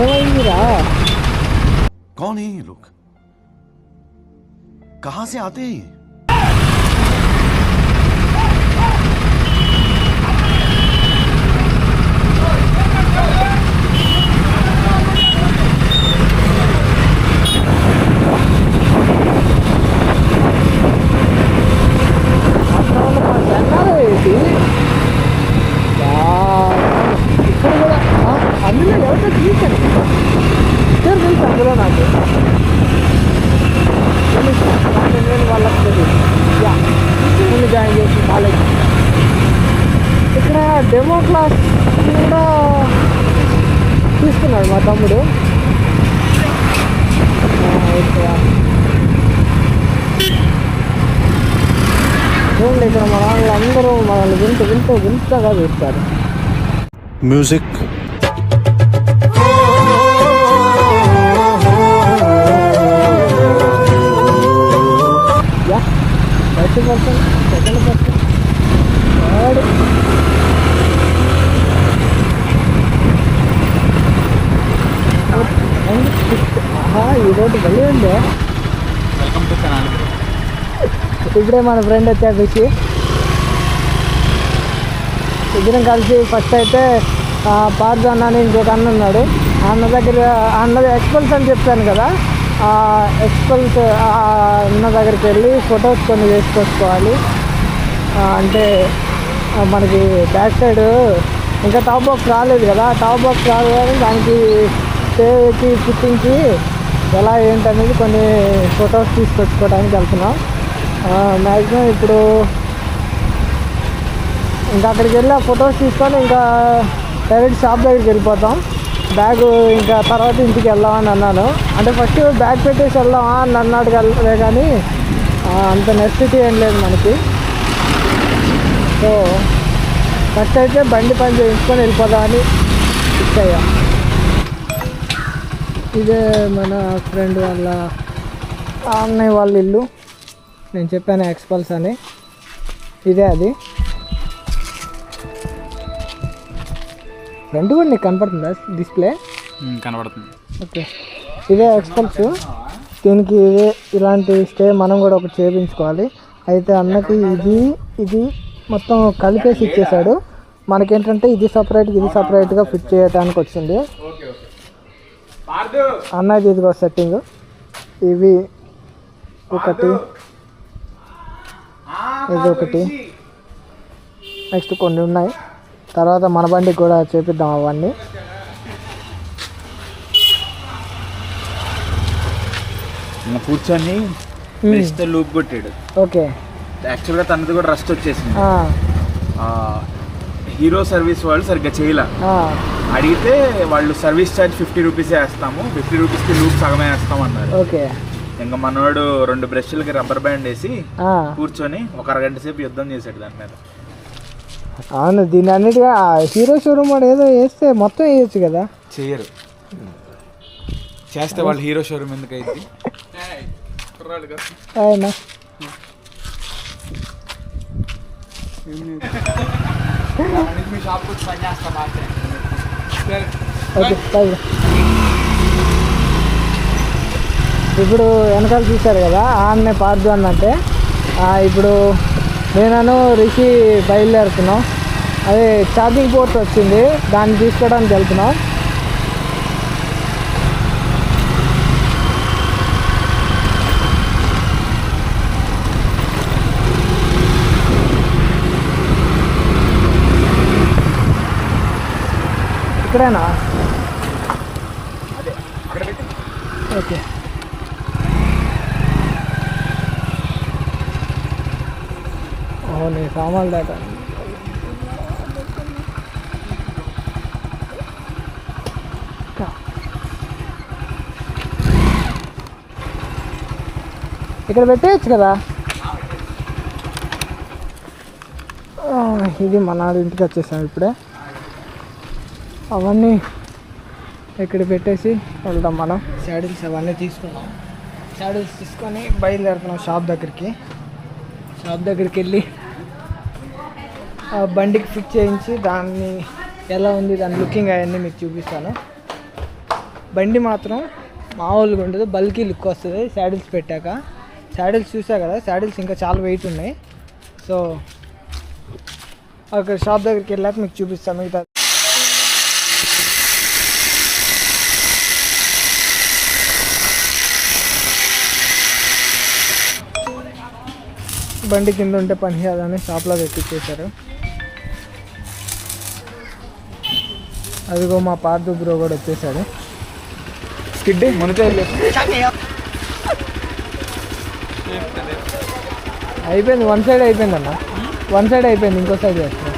ఏమైందిరా? कौन है ये लोग? कहां से आते हैं? ఇక్కడ కూడా అందులో ఎవరితో చూశాను, ఇద్దరు తెలుసు అందులో నాకు. నేను వాళ్ళకి తెలియదు. ముందు జాయిన్ చేసి కాలేజ్ ఇక్కడ డెమో క్లాస్ కూడా తీసుకున్నాడు మా తమ్ముడు. చూడండి, ఇక్కడ మన వాళ్ళు అందరూ మనల్ని వింతగా చూస్తారు. Music first person, second person, third. And fifth. ఈ రోడ్డు వెళ్ళి ఉందే. Welcome to channel. ఇప్పుడే మన ఫ్రెండ్ వచ్చాడు రిషి. ఇద్దరం కలిసి ఫస్ట్ అయితే పార్దు అన్న అని ఇంకొక అన్న ఉన్నాడు. ఆ అన్న దగ్గర అన్నది ఎక్స్పల్స్ అని చెప్పాను కదా, ఎక్స్పల్స్ అన్న దగ్గరికి వెళ్ళి ఫొటోస్ కొన్ని వేసుకొచ్చుకోవాలి. అంటే మనకి బ్యాక్ సైడ్ ఇంకా టాప్ బాక్స్ రాలేదు కదా, టాప్ బాక్స్ రాదు కానీ దానికి స్టేకి ఫిట్టింగ్కి ఎలా ఏంటనేది కొన్ని ఫొటోస్ తీసుకొచ్చుకోవడానికి వెళ్తున్నాం. మ్యాక్సిమం ఇప్పుడు ఇంకా అక్కడికి వెళ్ళి ఆ ఫొటోస్ తీసుకొని ఇంకా డైరెక్ట్ షాప్ దగ్గరికి వెళ్ళిపోతాం. బ్యాగ్ ఇంకా తర్వాత ఇంటికి వెళ్దామని అన్నాను. అంటే ఫస్ట్ బ్యాగ్ పెట్టేసి వెళ్దామా అని అన్నాడు కదా, కానీ అంత నెసిటీ ఏం లేదు మనకి. సో ఫస్ట్ అయితే బండి పని చేయించుకొని వెళ్ళిపోదామని ఫిక్స్ అయ్యా. ఇదే మన ఫ్రెండ్ వాళ్ళ అన్నయ్య వాళ్ళ ఇల్లు. నేను చెప్పాను ఎక్స్పల్స్ అని, ఇదే అది. ఫ్రంట్ కూడా నీకు కనపడుతుందా డిస్ప్లే? కనబడుతుంది. ఓకే, ఇదే ఎక్స్పల్స్. దీనికి ఇదే ఇలాంటి స్టే మనం కూడా ఒకటి చేయించుకోవాలి. అయితే అన్నకి ఇది మొత్తం కలిపేసి ఇచ్చేసాడు. మనకేంటంటే ఇది సపరేట్గా ఫిట్ చేయడానికి వచ్చింది. అన్నది ఇదిగో సెట్టింగ్. ఇవి ఒకటి, ఇది ఒకటి, నెక్స్ట్ కొన్ని ఉన్నాయి. తర్వాత మన బండికి కూడా చేపిద్దాం అవన్నీ. కూర్చొని లూప్ కొట్టాడు. ఓకే, యాక్చువల్గా తనది కూడా రస్ట్ వచ్చేసింది. హీరో సర్వీస్ వాళ్ళు సరిగ్గా చేయలే. అడిగితే వాళ్ళు సర్వీస్ ఛార్జ్ 50 రూపీసే వేస్తాము, 50 రూపీస్కి లూప్ సగమే వేస్తాం అన్నారు. ఓకే, ఇంకా మనోడు 2 బ్రష్లకి రబ్బర్ బ్యాండ్ వేసి కూర్చొని ఒక అరగంట సేపు యుద్ధం చేశాడు దాని మీద. అవును, దీని అన్నిటిగా హీరో షోరూమ్ వాడు ఏదో వేస్తే మొత్తం వేయచ్చు కదా. చెయ్యరు, చేస్తే వాళ్ళు హీరో షోరూమ్ ఎందుకు అయింది. అవునా, ఇప్పుడు వెనకాల చూశారు కదా, ఆన్నే పార్దు అన్నట్టే. ఇప్పుడు నేను రిషి బయలుదేరుతున్నాం. అదే ఛార్జింగ్ పోర్ట్ వచ్చింది, దాన్ని తీసుకోవడానికి వెళ్తున్నాం. ఇక్కడేనా? ఓకే, అవును, సామాన్లు దాకా ఇక్కడ పెట్టేయచ్చు కదా. ఇది మన ఇంటికి వచ్చేసాం ఇప్పుడే. అవన్నీ ఇక్కడ పెట్టేసి వెళ్దాం మనం. శాడిల్స్ అవన్నీ తీసుకున్నాం. శాడిల్స్ తీసుకొని బయలుదేరుతున్నాం షాప్ దగ్గరికి. షాప్ దగ్గరికి వెళ్ళి బండికి ఫిట్ చేయించి దాన్ని ఎలా ఉంది దాని లుకింగ్ అవన్నీ మీకు చూపిస్తాను. బండి మాత్రం మామూలుగా ఉండదు, బల్కీ లుక్ వస్తుంది శాడిల్స్ పెట్టాక. శాడిల్స్ చూసా కదా, శాడిల్స్ ఇంకా చాలా వెయిట్ ఉన్నాయి. సో అక్కడ షాప్ దగ్గరికి వెళ్ళాక మీకు చూపిస్తాను మిగతా. బండి కింద ఉంటే పని చేయాలని షాప్లో తెప్పించేశారు. అదిగో మా పార్దు బ్రో కూడా వచ్చేసాడు. స్కిడ్ మునితే అయిపోయింది, వన్ సైడ్ అయిపోయింది అన్న, వన్ సైడ్ అయిపోయింది, ఇంకో సైడ్ చేస్తాను.